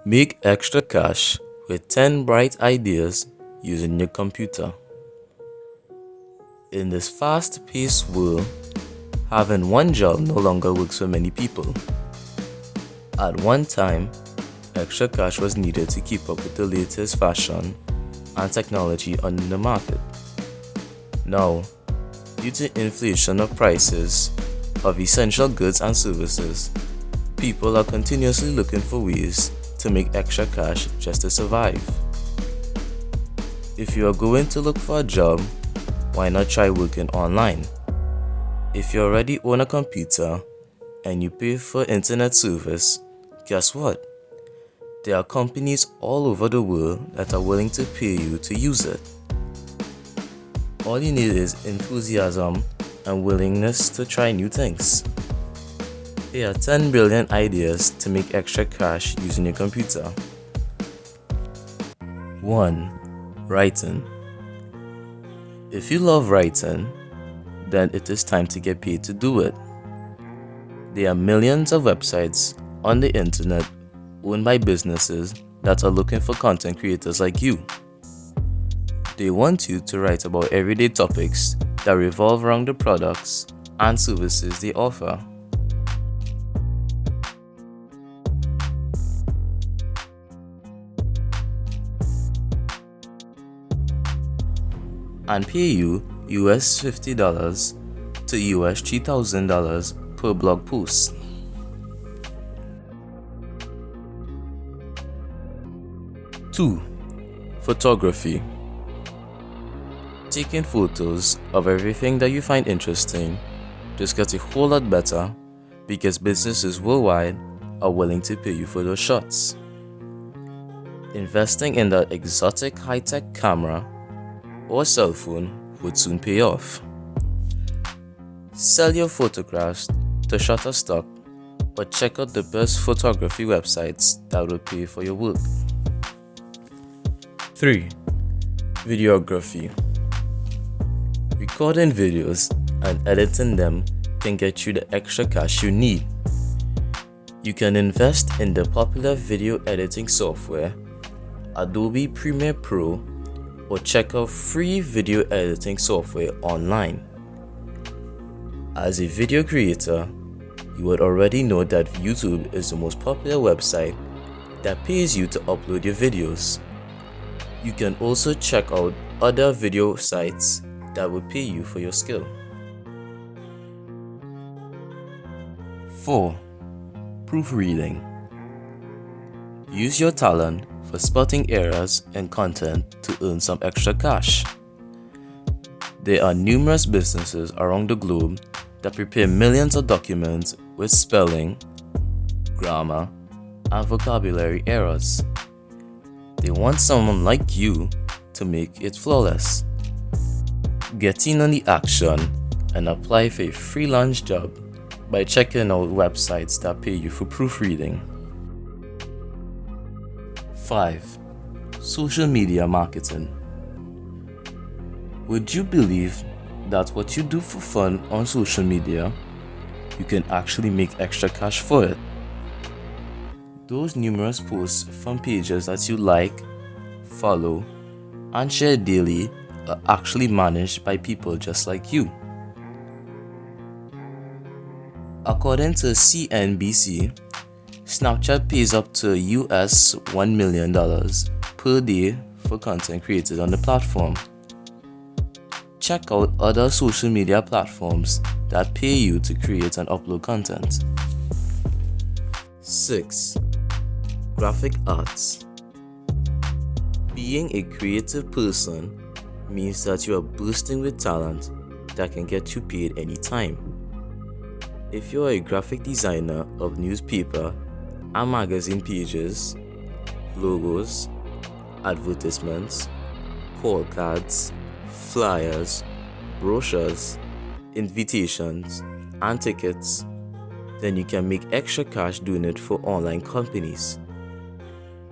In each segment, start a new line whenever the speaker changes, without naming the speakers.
Make extra cash with 10 bright ideas using your computer. In this fast-paced world, having one job no longer works for many people. At one time, extra cash was needed to keep up with the latest fashion and technology on the market. Now, due to inflation of prices of essential goods and services, people are continuously looking for ways to make extra cash just to survive. If you are going to look for a job, why not try working online? If you already own a computer and you pay for internet service, guess what? There are companies all over the world that are willing to pay you to use it. All you need is enthusiasm and willingness to try new things. Here are 10 brilliant ideas to make extra cash using your computer. 1. Writing. If you love writing, then it is time to get paid to do it. There are millions of websites on the internet owned by businesses that are looking for content creators like you. They want you to write about everyday topics that revolve around the products and services they offer. And pay you US $50 to US $3,000 per blog post. 2. Photography. Taking photos of everything that you find interesting just gets a whole lot better because businesses worldwide are willing to pay you for those shots. Investing in that exotic high-tech camera or cell phone would soon pay off. Sell your photographs to Shutterstock or check out the best photography websites that will pay for your work. 3. Videography. Recording videos and editing them can get you the extra cash you need. You can invest in the popular video editing software Adobe Premiere Pro or check out free video editing software online. As a video creator, you would already know that YouTube is the most popular website that pays you to upload your videos. You can also check out other video sites that will pay you for your skill. 4. Proofreading. Use your talent for spotting errors in content to earn some extra cash. There are numerous businesses around the globe that prepare millions of documents with spelling, grammar, and vocabulary errors. They want someone like you to make it flawless. Get in on the action and apply for a freelance job by checking out websites that pay you for proofreading. 5. Social media marketing. Would you believe that what you do for fun on social media, you can actually make extra cash for it? Those numerous posts from pages that you like, follow, and share daily are actually managed by people just like you. According to CNBC, Snapchat pays up to US $1 million per day for content created on the platform. Check out other social media platforms that pay you to create and upload content. 6. Graphic arts. Being a creative person means that you are bursting with talent that can get you paid anytime. If you are a graphic designer of newspaper and magazine pages, logos, advertisements, call cards, flyers, brochures, invitations, and tickets, then you can make extra cash doing it for online companies.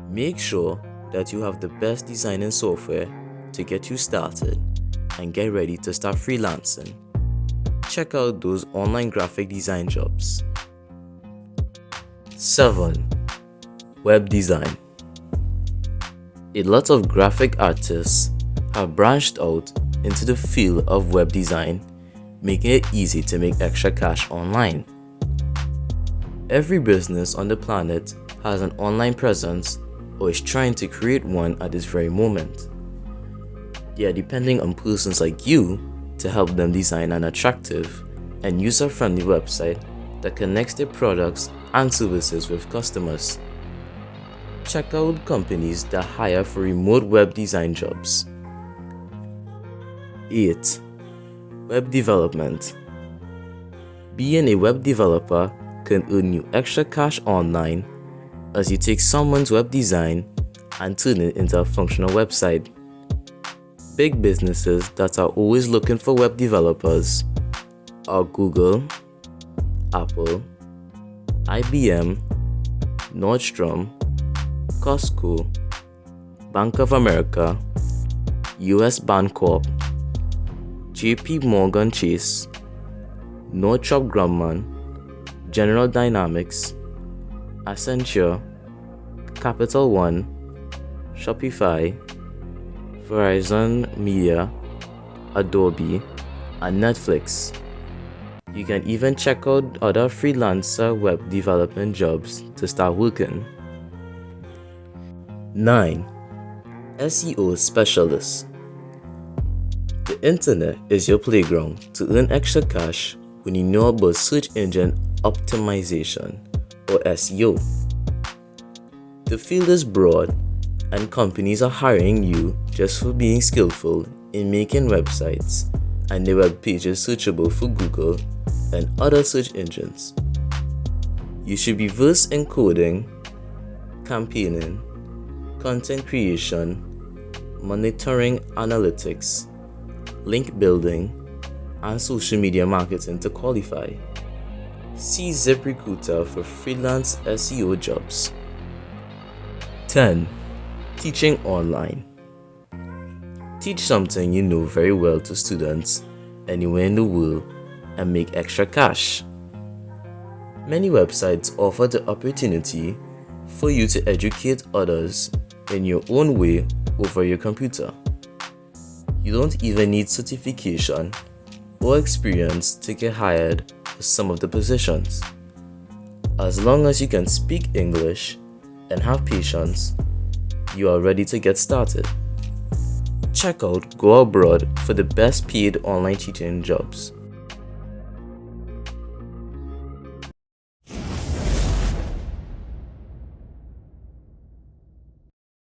Make sure that you have the best designing software to get you started and get ready to start freelancing. Check out those online graphic design jobs. 7. Web design. A lot of graphic artists have branched out into the field of web design, making it easy to make extra cash online. Every business on the planet has an online presence or is trying to create one at this very moment. They are depending on persons like you to help them design an attractive and user-friendly website that connects their products and services with customers. Check out companies that hire for remote web design jobs. 8. Web development. Being a web developer can earn you extra cash online as you take someone's web design and turn it into a functional website. Big businesses that are always looking for web developers are Google, Apple, IBM, Nordstrom, Costco, Bank of America, US Bancorp, JP Morgan Chase, Northrop Grumman, General Dynamics, Accenture, Capital One, Shopify, Verizon Media, Adobe, and Netflix. You can even check out other freelancer web development jobs to start working. 9. SEO Specialists. The internet is your playground to earn extra cash when you know about search engine optimization or SEO. The field is broad and companies are hiring you just for being skillful in making websites and their web pages searchable for Google and other search engines. You should be versed in coding, campaigning, content creation, monitoring analytics, link building, and social media marketing to qualify. See ZipRecruiter for freelance SEO jobs. 10. Teaching online. Teach something you know very well to students anywhere in the world and make extra cash. Many websites offer the opportunity for you to educate others in your own way over your computer. You don't even need certification or experience to get hired for some of the positions. As long as you can speak English and have patience, you are ready to get started. Check out Go Abroad for the best paid online teaching jobs.